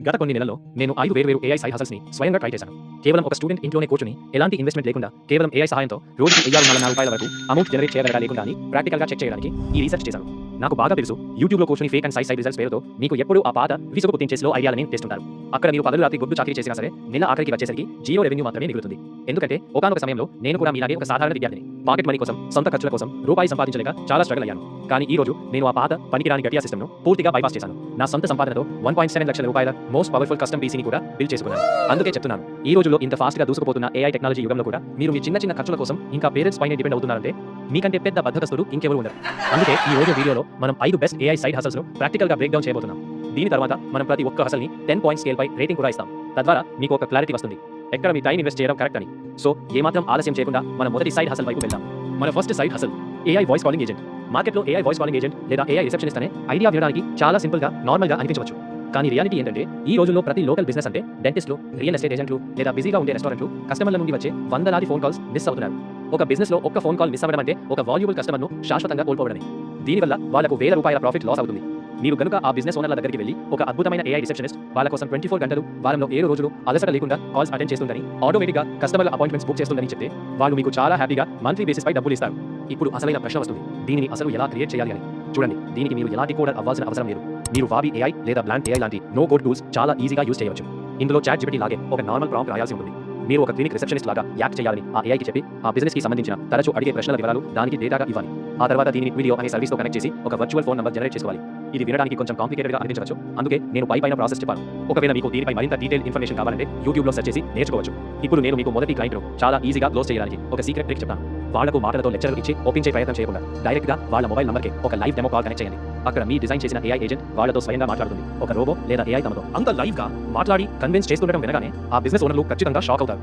గత కొన్ని నెలల్లో నేను 5 వేర్వేరు ఏఐ సైడ్ హసల్స్ని స్వయంగా ట్రై చేశాను. కేవలం ఒక స్టూడెంట్ ఇంట్లోనే కూర్చుని ఎలాంటి ఇన్వెస్ట్మెంట్ లేకుండా కేవలం ఏఐ సహాయంతో రోజుకి ₹4,400 వరకు అమౌంట్ జనరేట్ చేయగలడా లేకుండా అని ప్రాక్టికల్గా చెక్ చేయడానికి ఈ రీసెర్చ్ చేశాను. నాకు బాగా తెలుసు, యూట్యూబ్లో కూర్చుని ఫేక్ అండ్ సైడ్ రిజల్ట్స్ పేరుతో మీకు ఎప్పుడు ఆ పాత విసుగు పుట్టించేలో ఐడియాలని తెస్తుంటారు. అక్కడ మీరు పగలు రాత్రి గొడ్డు చాకరీ చేసినా సరే నెల ఆఖరికి వచ్చేసరికి జీరో రెవెన్యూ మాత్రమే మిగులుతుంది. ఎందుకంటే ఒకానొక సమయంలో నేను కూడా మీలాగే ఒక సాధారణ విద్యార్థిని. పాకెట్ మనీ కోసం, సొంత ఖర్చుల కోసం రూపాయి సంపాదించలేక చాలా స్ట్రగల్ అయ్యాను. కానీ ఈ రోజు నేను ఆ పాత పనికిరాని గట్టియా సిస్టమ్ను పూర్తిగా బైపాస్ చేశాను. నా సొంత సంపాదనతో ₹1.7 లక్షల మోస్ట్ పవర్ఫుల్ కస్టమ్ పీసీని కూడా బిల్డ్ చేసుకున్నాను. అందుకే చెప్తున్నాను, ఈ రోజుల్లో ఇంత ఫాస్ట్గా దూసుకుపోతున్న ఏఐ టెక్నాలజీ యుగంలో కూడా మీరు మీ చిన్న ఖర్చుల కోసం ఇంకా పేరెంట్స్ పైన డిపెండ్ అవుతున్నారంటే మీకంటే పెద్ద బద్ధకస్తుడు ఇంకెవరు ఉండరు. అందుకే ఈ రోజు వీడియోలో మనం 5 బెస్ట్ ఏఐ సైడ్ హసల్స్ను ప్రాక్టికల్గా బ్రేక్ డౌన్ చేయబోతున్నాం. దీని తర్వాత మనం ప్రతి ఒక్క హసల్ని 10 పాయింట్ స్కేల్ పై రేటింగ్ కూడా ఇస్తాం. తద్వారా మీకు ఒక క్లారిటీ వస్తుంది ఎక్కడ మీ టైం ఇన్వెస్ట్ చేయడం కరెక్ట్ అని. సో ఏమాత్రం ఆలస్యం చేయకుండా మన మొదటి సైడ్ హసల్ వైపు వెళ్దాం. మన first side hassle AI voice calling agent. మార్కెట్లో ఏఐ వాయిస్ కాలింగ్ ఏజెంట్ లేదా ఏఐ రిసెప్షనిస్ట్ అనే ఐడియా వినడానికి చాలా సింపుల్గా, నార్మల్గా అనిపించవచ్చు. కానీ రియాలిటీ ఏంటంటే ఈ రోజుల్లో ప్రతి లోకల్ బిజినెస్ అంటే డెంటిస్టులు, రియల్ ఎస్టేట్ ఏజెంట్లు లేదా బిజీగా ఉండే రెస్టారెంట్లు కస్టమర్ల నుండి వచ్చే వందలాది ఫోన్ కాల్స్ మిస్ అవుతున్నారు. ఒక బిజినెస్ లో ఒక్క ఫోన్ కాల్ మిస్ అవ్వడం అంటే ఒక వాల్యుబుల్ కస్టమర్ను శాశ్వతంగా కోల్పోవడమే. దీనివల్ల వాళ్ళకు ₹1,000 ప్రాఫిట్ లాస్ అవుతుంది. మీరు కనుక ఆ బిజినెస్ ఓనర్ల దగ్గరికి వెళ్ళి ఒక అద్భుతమైన ఏఐ రిసెప్షనిస్ట్ వాళ్ళ కోసం 24 గంటలు వారంలో 7 రోజులు అలసట లేకుండా కాల్స్ అటెండ్ చేస్తుందని, ఆటోమేటిక్గా కస్టమర్ల అపాయింట్మెంట్స్ బుక్ చేస్తుందని చెప్తే వాళ్ళు మీకు చాలా హ్యాపీగా మంత్లీ బేసిస్ పై డబ్బులు ఇస్తారు. ఇప్పుడు అసలైన ప్రశ్న వస్తుంది, దీనిని అసలు ఎలా క్రియేట్ చేయాలి అని. చూడండి, దీనికి మీరు ఎలాంటి కోడర్ అవ్వాల్సిన అవసరం లేదు. మీరు వాబీ ఏఐ లేదా బ్లాంక్ ఏఐ లాంటి నో కోడ్ టూల్స్ చాలా ఈజీగా యూజ్ చేయవచ్చు. ఇందులో చాట్ జిపిటి లాగే ఒక నార్మల్ ప్రాంప్ట్ రాయాల్సి ఉంటుంది. మీరు ఒక క్లినిక్ రిసెప్షనిస్ట్ లాగా యాక్ట్ చేయాలని ఆ ఏఐకి చెప్పి ఆ బిజినెస్ కి సంబంధించిన తరచూ అడిగే ప్రశ్నల వివరాలు దానికి డేటాగా ఇవ్వాలి. ఆ తర్వాత దీనిని వీడియో అనే సర్వీస్ తో కనెక్ట్ చేసి ఒక వర్చువల్ ఫోన్ నంబర్ జనరేట్ చేసుకోవాలి. ఇది వినడానికి కొంచెం కాంప్లికేటెడ్ గా అనిపించవచ్చు, అందుకే నేను పైన ప్రాసెస్ చెప్పాను. ఒకవేళ మీకు దీనిపై మరింత డీటెయిల్ ఇన్ఫర్మేషన్ కావాలంటే యూట్యూబ్లో సెర్చ్ చేసి నేర్చుకోవచ్చు. ఇప్పుడు నేను మీకు మొదటి క్లయింట్ను చాలా ఈజీగా క్లోజ్ చేయడానికి ఒక సీక్రెట్ ట్రిక్ చెప్తాను. వాళ్లకు మాటలతో లెక్చర్ ఇచ్చి ఒప్పించే ప్రయత్నం చేయకుండా డైరెక్ట్ గా వాళ్ళ మొబైల్ నంబర్కి ఒక లైవ్ డెమో కాల్ కనెక్ట్ చేయండి. అక్కడ మీ డిజైన్ చేసిన ఏఐ ఏజెంట్ వాళ్ళతో స్వయంగా మాట్లాడుతుంది. ఒక రోబో లేదా ఏఐ తమతో అంత లైవ్ గా మాట్లాడి కన్విన్స్ చేస్తుండటం వినగానే ఆ బిజినెస్ ఓనర్లు ఖచ్చితంగా షాక్ అవుతారు.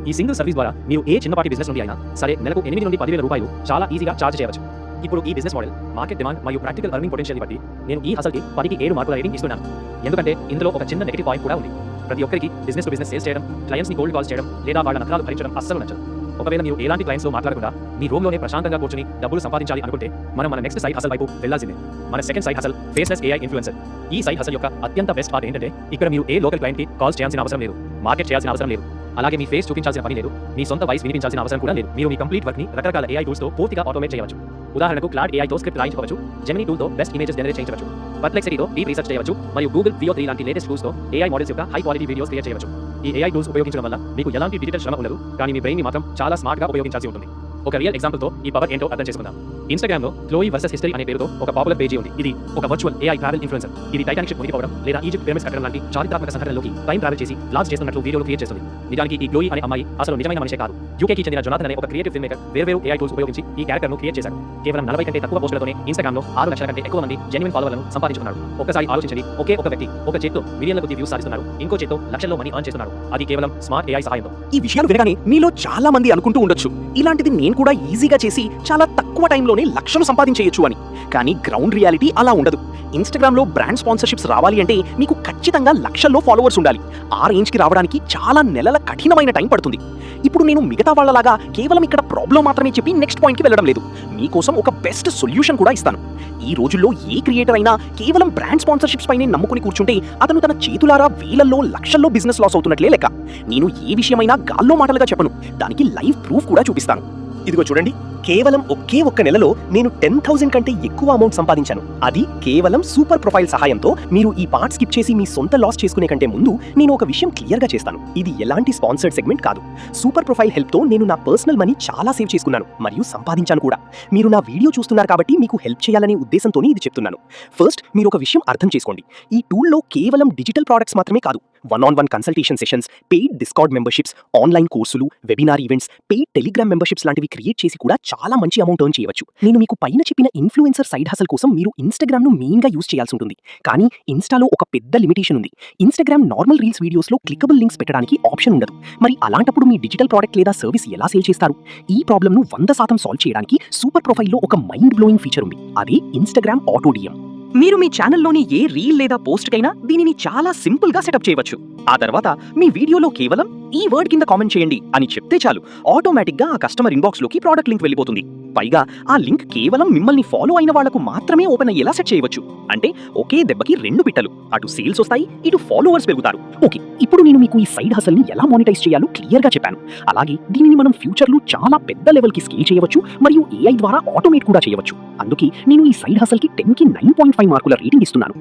ఈ సింగిల్ సర్వీస్ ద్వారా మీరు ఏ చిన్నపాటి బిజినెస్ నుండి అయినా సరే నెలకు ₹8 నుండి ₹10,000 చాలా ఈజీగా ఛార్జ్ చేయవచ్చు. ఇప్పుడు ఈ బిజినెస్ మోడల్, మార్కెట్ డిమాండ్ మరియు ప్రాక్టికల్ ఎర్నింగ్ పొటెన్షియల్ బట్టి నేను ఈ హసల్కి 10కి 7 మార్కుల రేటింగ్ ఇస్తున్నాను. ఎందుకంటే ఇందులో ఒక చిన్న నెగటివ్ పాయింట్ కూడా ఉంది. ప్రతి ఒక్కరికి బిజినెస్ టు బిజినెస్ సేల్స్ చేయడం, క్లయింట్స్ ని కోల్డ్ కాల్స్ చేయడం లేదా వాళ్ళ నష్టాలు భరించడం అస్సలు నచ్చదు. ఒకవేళ మీరు ఎలాంటి క్లయింట్స్ తో మాట్లాడకుండా మీ రూమ్ లోనే ప్రశాంతంగా కూర్చొని డబ్బులు సంపాదించాలి అనుకుంటే మనం మన నెక్స్ట్ సైడ్ హసల్ వైపు వెళ్లాల్సిందే. మన second side hassle faceless AI influencer. ఈ సైడ్ హసల్ యొక్క అత్యంత బెస్ట్ పార్ట్ ఏంటంటే ఇక్కడ మీరు ఏ లోకల్ క్లయింట్ కి కాల్స్ చేయాల్సిన అవసరం లేదు, మార్కెట్ చేయాల్సిన అవసరం లేదు, అలాగే మీ ఫేస్ చూపించాల్సిన పని లేదు, మీ సొంత వాయిస్ వినిపించాల్సిన అవసరం కూడా లేదు. మీరు మీ కంప్లీట్ వర్క్ ని రకరకాల ఏఐ టూల్స్ తో పూర్తిగా ఆటోమేట్ చేయవచ్చు. ఉదాహరణకు క్లాడ్ ఏఐ తో స్క్రిప్ట్ రాయించుకోవచ్చు, జెమినీ టూల్ తో బెస్ట్ ఇమేజెస్ జనరేట్ చేయించవచ్చు, పర్ప్లెక్సిటీ తో డీప్ రీసెర్చ్ చేయవచ్చు మరియు గూగుల్ Veo 3 లాంటి లేటెస్ట్ టూల్స్ తో ఏఐ మోడల్స్ యొక్క హై క్వాలిటీ వీడియోస్ క్రియేట్ చేయవచ్చు. ఈ ఏఐ టూల్స్ ఉపయోగించడం వల్ల మీకు ఎలాంటి డిజిటల్ శ్రమ ఉండదు, కానీ మీ బ్రెయిన్ ని మాత్రం చాలా స్మార్ట్ గా ఉపయోగించాల్సి ఉంటుంది. ఒక రియల్ ఎగ్జాంపుల్ తో ఈ పవర్ ఏంటో అర్థం చేసుకుందాం. ఇన్స్టాగ్రామ్ లో క్లోయి వర్సెస్ హిస్టరీ అనే పేరుతో ఒక పాపులర్ పేజీ ఉంది. ఇది ఒక వర్చువల్ ఏఐ ట్రావెల్ ఇన్ఫ్లుయెన్సర్. ఇది టైటానిక్ షిప్ మునిగిపోవడం లేదా ఈజిప్ట్ పిరమిడ్స్ కట్టడం లాంటి చారిత్రాత్మక సంఘటనలోకి టైం ట్రావెల్ చేసి లాంచ్ చేస్తున్నట్లు వీడియోలు క్రియేట్ చేస్తుంది. నిజానికి ఈ క్లోయి అనే అమ్మాయి అసలు నిజమైన మనిషే కాదు. యూకేకి చెందిన జొనాథన్ అనే ఒక క్రియేటివ్ ఫిల్మ్ మేకర్ వేర్వేరు ఏఐ టూల్స్ ఉపయోగించి ఈ క్యారెక్టర్ ను క్రియేట్ చేశారు. కేవలం 40 కంటే తక్కువ పోస్టులతోనే ఇన్స్టాగ్రామ్ లో 6 లక్షల కంటే ఎక్కువ మంది జెన్యున్ ఫాలోవర్లను సంపాదించుకున్నారు. ఒకసారి ఆలోచించండి, ఒకే ఒక వ్యక్తి ఒక చేత్తో మిలియన్ల కొద్ది వ్యూస్ సాధిస్తున్నారు, ఇంకో చేత్తో లక్షల్లో మనీ ఎర్న్ చేస్తున్నారు. అది కేవలం స్మార్ట్ ఏఐ సహాయంతో. ఈ విషయాలు వినగానే మీలో చాలా మంది అనుకుంటూ ఉండొచ్చు, ఇలాంటిది నేను కూడా ఈజీగా చేసి చాలా తక్కువ టైంలోనే లక్షలు సంపాదించేయొచ్చు అని. కానీ గ్రౌండ్ రియాలిటీ అలా ఉండదు. ఇన్స్టాగ్రామ్ లో బ్రాండ్ స్పాన్సర్షిప్స్ రావాలి అంటే మీకు ఖచ్చితంగా లక్షల్లో ఫాలోవర్స్ ఉండాలి. ఆ రేంజ్ కి రావడానికి చాలా నెలల కఠినమైన టైం పడుతుంది. ఇప్పుడు నేను మిగతా వాళ్ళలాగా కేవలం ఇక్కడ ప్రాబ్లం మాత్రమే చెప్పి నెక్స్ట్ పాయింట్ కి వెళ్ళడం లేదు. మీకోసం ఒక బెస్ట్ సొల్యూషన్ కూడా ఇస్తాను. ఈ రోజుల్లో ఏ క్రియేటర్ అయినా కేవలం బ్రాండ్ స్పాన్సర్షిప్స్ పైనే నమ్ముకుని కూర్చుంటే అతను తన చేతులారా వేలల్లో లక్షల్లో బిజినెస్ లాస్ అవుతున్నట్లే లెక్క. నేను ఏ విషయమైనా గాల్లో మాటలుగా చెప్పను, దానికి లైవ్ ప్రూఫ్ కూడా చూపిస్తాను. ఇదిగో చూడండి, కేవలం ఒక్క నెలలో నేను 10,000 కంటే ఎక్కువ అమౌంట్ సంపాదించాను. అది కేవలం సూపర్ ప్రొఫైల్ సహాయంతో. మీరు ఈ పార్ట్ స్కిప్ చేసి మీ సొంత లాస్ చేసుకునే కంటే ముందు నేను ఒక విషయం క్లియర్ గా చేస్తాను. ఇది ఎలాంటి స్పాన్సర్డ్ సెగ్మెంట్ కాదు. సూపర్ ప్రొఫైల్ హెల్ప్ తో నేను నా పర్సనల్ మనీ చాలా సేవ్ చేసుకున్నాను మరియు సంపాదించాను కూడా. మీరు నా వీడియో చూస్తున్నారు కాబట్టి మీకు హెల్ప్ చేయాలనే ఉద్దేశంతోనే ఇది చెప్తున్నాను. ఫస్ట్ మీరు ఒక విషయం అర్థం చేసుకోండి, ఈ టూల్లో కేవలం డిజిటల్ ప్రొడక్ట్స్ మాత్రమే కాదు, 1-on-1 consultation sessions, paid discount memberships, online కోర్సులు, webinar events, paid Telegram memberships లాంటివి క్రియేట్ చేసి కూడా చాలా మంచి అమౌంట్ ఎర్న్ చేయవచ్చు. నేను మీకు పైన చెప్పిన ఇన్ఫ్లుయెన్సర్ సైడ్ హసల్ కోసం మీరు ఇన్స్టాగ్రామ్ ను మెయిన్ గా యూజ్ చేయాల్సి ఉంటుంది. కానీ ఇన్స్టాలో ఒక పెద్ద లిమిటేషన్ ఉంది. ఇన్స్టాగ్రామ్ నార్మల్ రీల్స్ వీడియోస్ లో క్లికబుల్ లింక్స్ పెట్టడానికి ఆప్షన్ ఉండదు. మరి అలాంటప్పుడు మీ డిజిటల్ ప్రోడక్ట్ లేదా సర్వీస్ ఎలా సేల్ చేస్తారు? ఈ ప్రాబ్లమ్ ను 100% సాల్వ్ చేయడానికి సూపర్ ప్రొఫైల్లో ఒక మైండ్ బ్లోయింగ్ ఫీచర్ ఉంది. అదే ఇన్స్టాగ్రామ్ ఆటో డిఎం. మీరు మీ ఛానల్లోని ఏ రీల్ లేదా పోస్ట్ కైనా దీనిని చాలా సింపుల్ గా సెటప్ చేయవచ్చు. ఆ తర్వాత మీ వీడియోలో కేవలం ఈ వర్డ్ కింద కామెంట్ చేయండి అని చెప్తే చాలు, ఆటోమేటిక్ గా ఆ కస్టమర్ ఇన్బాక్స్ లోకి ప్రోడక్ట్ లింక్ వెళ్ళిపోతుంది. పైగా ఆ లింక్ కేవలం మిమ్మల్ని ఫాలో అయిన వాళ్లకు మాత్రమే ఓపెన్ అయ్యేలా సెట్ చేయవచ్చు. అంటే ఒకే దెబ్బకి 2 పిట్టలు, అటు సేల్స్ వస్తాయి, ఇటు ఫాలోవర్స్ పెరుగుతారు. ఓకే, ఇప్పుడు నేను మీకు ఈ సైడ్ హసల్ ని ఎలా మానిటైజ్ చేయాలో క్లియర్ గా చెప్పాను. అలాగే దీనిని మనం ఫ్యూచర్ లో చాలా పెద్ద లెవెల్ కి స్కేల్ చేయవచ్చు మరియు AI ద్వారా ఆటోమేట్ కూడా చేయవచ్చు. అందుకే నేను ఈ సైడ్ హసల్ కి 10 కి 9.5 మార్కుల రేటింగ్ ఇస్తున్నాను.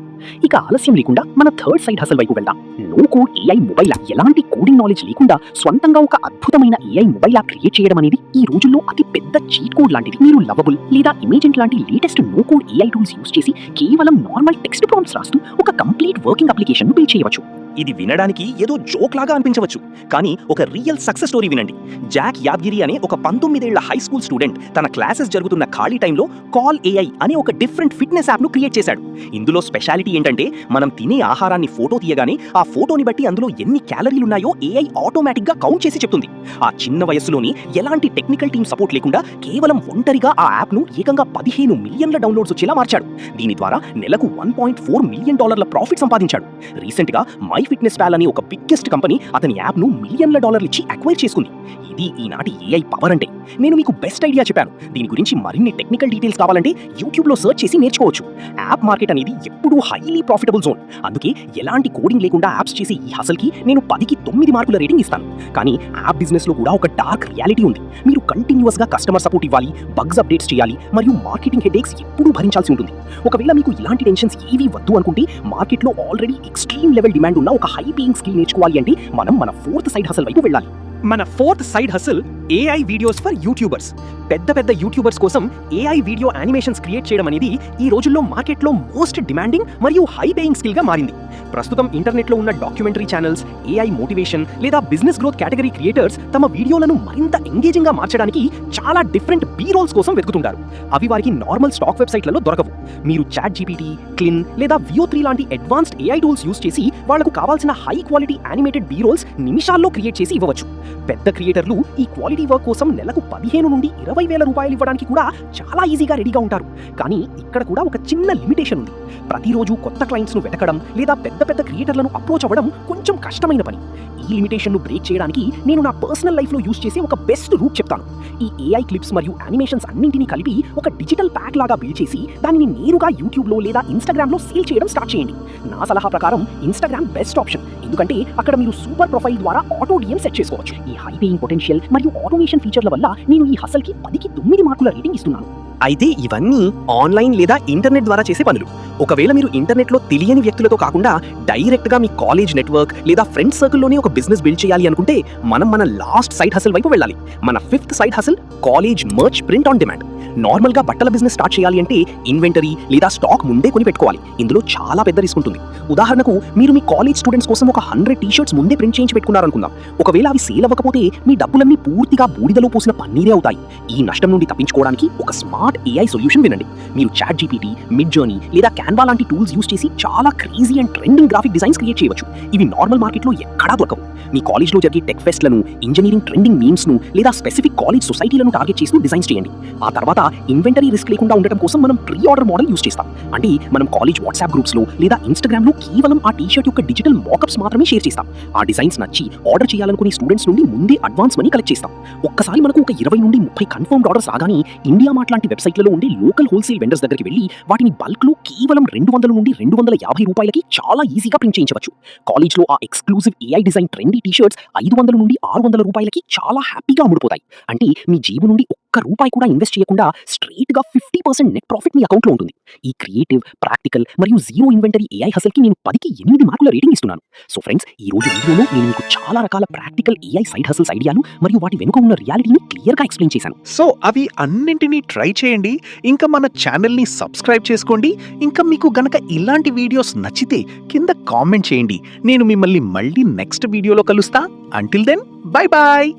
ఇక ఆలస్యం లేకుండా మన థర్డ్ సైడ్ హసల్ వైపు వెళ్దాం. No code AI mobile app. ఎలాంటి కోడింగ్ నాలెడ్జ్ లేకుండా స్వంతంగా ఒక అద్భుతమైన AI మొబైల్ యాప్ క్రియేట్ చేయడం అనేది ఈ రోజుల్లో అతి పెద్ద చీట్ కోడ్ లాంటిది. మీరు లవబుల్ లేదా ఇమేజెంట్ లాంటి latest no code AI tools use చేసి కేవలం నార్మల్ టెక్స్ట్ ప్రాంప్ట్స్ రాస్తూ ఒక కంప్లీట్ వర్కింగ్ అప్లికేషన్ ను బిల్డ్ చేయవచ్చు. ఇది వినడానికి ఏదో జోక్ లాగా అనిపించవచ్చు, కానీ ఒక రియల్ సక్సెస్ స్టోరీ వినండి. జాక్ యాద్గిరి అనే ఒక 19 ఏళ్ల హై స్కూల్ స్టూడెంట్ తన క్లాసెస్ జరుగుతున్న ఖాళీ టైంలో కాల్ AI అనే ఒక డిఫరెంట్ ఫిట్నెస్ యాప్ ను క్రియేట్ చేశాడు. ఇందులో స్పెషాలిటీ ఏంటంటే మనం తినే ఆహారాన్ని ఫోటో తీయగానే ఆ ఫోటోని బట్టి అందులో ఎన్ని క్యాలరీలు ఉన్నాయో AI ఆటోమేటిక్ గా కౌంట్ చేసి చెప్తుంది. ఆ చిన్న వయస్సులోని ఎలాంటి టెక్నికల్ టీమ్ సపోర్ట్ లేకుండా కేవలం ఒంటరిగా ఆ యాప్ ను ఏకంగా 15 మిలియన్ల డౌన్లోడ్స్ వచ్చేలా మార్చాడు. దీని ద్వారా నెలకు $1.4 మిలియన్ ప్రాఫిట్ సంపాదించాడు. రీసెంట్ గా మై ఫిట్నెస్ పాల్ అనే ఒక బిగ్గెస్ట్ కంపెనీ అతని యాప్ ను మిలియన్ల డాలర్లు ఇచ్చి అక్వైర్ చేసుకుంది. ఇది ఈనాటి AI పవర్ అంటే. నేను మీకు బెస్ట్ ఐడియా చెప్పాను. దీని గురించి మరిన్ని టెక్నికల్ డీటెయిల్స్ కావాలంటే యూట్యూబ్ లో సెర్చ్ చేసి నేర్చుకోవచ్చు. యాప్ మార్కెట్ అనేది ఎప్పుడూ హైలీ ప్రాఫిటబుల్ జోన్. అందుకే ఎలాంటి కోడింగ్ లేకుండా యాప్స్ చేసే ఈ హసల్ కి నేను 10కి 9 మార్కుల రేటింగ్ ఇస్తాను. కానీ యాప్ బిజినెస్ లో కూడా ఒక డార్క్ రియాలిటీ ఉంది. మీరు కంటిన్యూస్ గా కస్టమర్ సపోర్ట్ ఇవ్వాలి, బగ్స్ అప్డేట్స్ చేయాలి మరియు మార్కెటింగ్ హెడేక్స్ ఎప్పుడూ భరించాల్సి ఉంటుంది. ఒకవేళ మీకు ఇలాంటి టెన్షన్స్ ఏవీ వద్దు అనుకుంటే మార్కెట్ లో ఆల్రెడీ ఎక్స్ట్రీమ్ లెవెల్ డిమాండ్ ఉన్న ఒక హై పేయింగ్ స్కిల్ నేర్చుకోవాలి అంటే మనం మన ఫోర్త్ సైడ్ హసల్ వైపు వెళ్ళాలి. మన fourth side hassle AI videos for YouTubers. పెద్ద యూట్యూబర్స్ కోసం AI వీడియో యానిమేషన్స్ క్రియేట్ చేయడం అనేది ఈ రోజుల్లో మార్కెట్లో మోస్ట్ డిమాండింగ్ మరియు హై పేయింగ్ స్కిల్ గా మారింది. ప్రస్తుతం ఇంటర్నెట్ లో ఉన్న డాక్యుమెంటరీ ఛానల్స్, AI మోటివేషన్ లేదా బిజినెస్ గ్రోత్ కేటగిరీ క్రియేటర్స్ తమ వీడియోలను మరింత ఎంగేజింగ్ గా మార్చడానికి చాలా డిఫరెంట్ బీ రోల్స్ కోసం వెతుకుతుంటారు. అవి వారికి నార్మల్ స్టాక్ వెబ్సైట్లలో దొరకవు. మీరు ChatGPT, Klin లేదా Veo3 లాంటి అడ్వాన్స్డ్ AI టూల్స్ యూస్ చేసి వాళ్లకు కావాల్సిన high quality animated B rolls నిమిషాల్లో క్రియేట్ చేసి ఇవ్వవచ్చు. పెద్ద క్రియేటర్లు ఈ క్వాలిటీ వర్క్ కోసం నెలకు 15 నుండి 20 వేల రూపాయలు ఇవ్వడానికి కూడా చాలా ఈజీగా రెడీగా ఉంటారు. కానీ ఇక్కడ కూడా ఒక చిన్న లిమిటేషన్ ఉంది. ప్రతిరోజు కొత్త క్లయింట్స్ ను వెతకడం లేదా పెద్ద క్రియేటర్లను అప్రోచ్ అవ్వడం కొంచెం కష్టమైన పని. ఈ లిమిటేషన్ ను బ్రేక్ చేయడానికి నేను నా పర్సనల్ లైఫ్ లో యూస్ చేసే ఒక బెస్ట్ రూట్ చెప్తాను. ఈ AI క్లిప్స్ మరియు యానిమేషన్స్ అన్నింటినీ కలిపి ఒక డిజిటల్ ప్యాక్ లాగా బిల్డ్ చేసి దానిని నేరుగా యూట్యూబ్ లో లేదా ఇన్స్టాగ్రామ్ లో సేల్ చేయడం స్టార్ట్ చేయండి. నా సలహా ప్రకారం ఇన్స్టాగ్రామ్ బెస్ట్ ఆప్షన్. ఎందుకంటే అక్కడ మీరు సూపర్ ప్రొఫైల్ ద్వారా ఆటో DM సెట్ చేసుకోవచ్చు. ఈ హై పేయింగ్ పొటెన్షియల్ మరియు ఆటోమేషన్ ఫీచర్ల వల్ల నేను ఈ హసల్ కి 10కి 9 మార్కుల రేటింగ్ ఇస్తున్నాను. అయితే ఇవన్నీ ఆన్లైన్ లేదా ఇంటర్నెట్ ద్వారా చేసే పనులు. ఒకవేళ మీరు ఇంటర్నెట్ లో తెలియని వ్యక్తులతో కాకుండా డైరెక్ట్ గా మీ కాలేజ్ నెట్వర్క్ లేదా ఫ్రెండ్స్ సర్కిల్లోనే ఒక బిజినెస్ బిల్డ్ చేయాలి అనుకుంటే మనం మన లాస్ట్ సైడ్ హసల్ వైపు వెళ్ళాలి. మన 5th side hassle college much print on demand. Normal గా బట్టల బిజినెస్ స్టార్ట్ చేయాలి అంటే ఇన్వెంటరీ లేదా స్టాక్ ముందే కొని పెట్టుకోవాలి. ఇందులో చాలా పెద్ద రిస్క్ ఉంటుంది. ఉదాహరణకు మీరు మీ కాలేజ్ స్టూడెంట్స్ కోసం ఒక 100 టీ-షర్ట్స్ ముందే ప్రింట్ చేయించి పెట్టుకున్నారనుకుందాం. ఒకవేళ అవి సేల్ అవ్వకపోతే మీ డబ్బులన్నీ పూర్తిగా బూడిదలో పోసిన పన్నీరే అవుతాయి. ఈ నష్టం నుండి తప్పించుకోవడానికి ఒక స్మార్ట్ AI సొల్యూషన్ వినండి. మీరు ChatGPT, Midjourney లేదా Canva లాంటి టూల్స్ యూస్ చేసి చాలా crazy and trending graphic designs create చేయవచ్చు. ఇవి నార్మల్ మార్కెట్లో ఎక్కడా దొరకవు. మీ కాలేజ్లో జరిగే టెక్ ఫెస్ట్లను, ఇంజనీరింగ్ ట్రెండింగ్ మీమ్స్ ను లేదా స్పెసిఫిక్ కాలేజ్ సొసైటీలను టార్గెట్ చేస్తూ డిజైన్స్ చేయండి. ఆ తర్వాత ఇన్వెంటరీ రిస్క్ లేకుండా ఉండటం కోసం మనం ప్రీ ఆర్డర్ మోడల్ యూస్ చేస్తాం. అంటే మనం కాలేజ్ వాట్సాప్ గ్రూప్స్ లో లేదా ఇన్స్టాగ్రామ్ లో కేవలం ఆ టీ-షర్ట్ యొక్క డిజిటల్ మాకప్స్ మాత్రమే షేర్ చేస్తాం. ఆ డిజైన్స్ నచ్చి ఆర్డర్ చేయాలనుకునే స్టూడెంట్స్ నుండి ముందే అడ్వాన్స్ మనీ కలెక్ట్ చేస్తాం. ఒక్కసారి మనకు ఒక 20 నుండి 30 కన్ఫర్మ్డ్ ఆర్డర్స్ రాగానే ఇండియా మార్ట్ లాంటి వెబ్సైట్లలో ఉండే లోకల్ హోల్సేల్ వెండర్స్ దగ్గరికి వెళ్ళి వాటిని బల్క్ లో కేవలం 200 నుండి 250 రూపాయలకి చాలా ఈజీగా ప్రింట్ చేయించవచ్చు. కాలేజ్ లో ఆ exclusive AI design trendy T shirts 500 నుండి 600 రూపాయలకి చాలా హ్యాపీగా అమ్ముడుపోతాయి. అంటే మీ జేబు నుండి ఒక్క రూపాయి కూడా ఇన్వెస్ట్ చేయకుండా స్ట్రైట్ గా 50% నెట్ ప్రాఫిట్ మీ అకౌంట్ లో ఉంటుంది. ఈ క్రియేటివ్, ప్రాక్టికల్ మరియు జీరో ఇన్వెంటరీ AI హసల్ కి నేను 10కి 8 మార్కుల రేటింగ్ ఇస్తున్నాను. సో ఫ్రెండ్స్, ఈ రోజు వీడియోలో నేను మీకు చాలా రకాల ప్రాక్టికల్ AI సైడ్ హసల్స్ ఐడియాలు మరియు వాటి వెనుక ఉన్న రియాలిటీని క్లియర్ గా ఎక్స్ప్లెయిన్ చేశాను. సో అవి అన్నింటినీ ట్రై చేయండి. ఇంకా మన ఛానల్ ని సబ్స్క్రైబ్ చేసుకోండి. ఇంకా మీకు గనక ఇలాంటి వీడియోస్ నచ్చితే కింద కామెంట్ చేయండి. నేను మిమ్మల్ని మళ్ళీ నెక్స్ట్ వీడియోలో కలుస్తా. Until then, bye bye.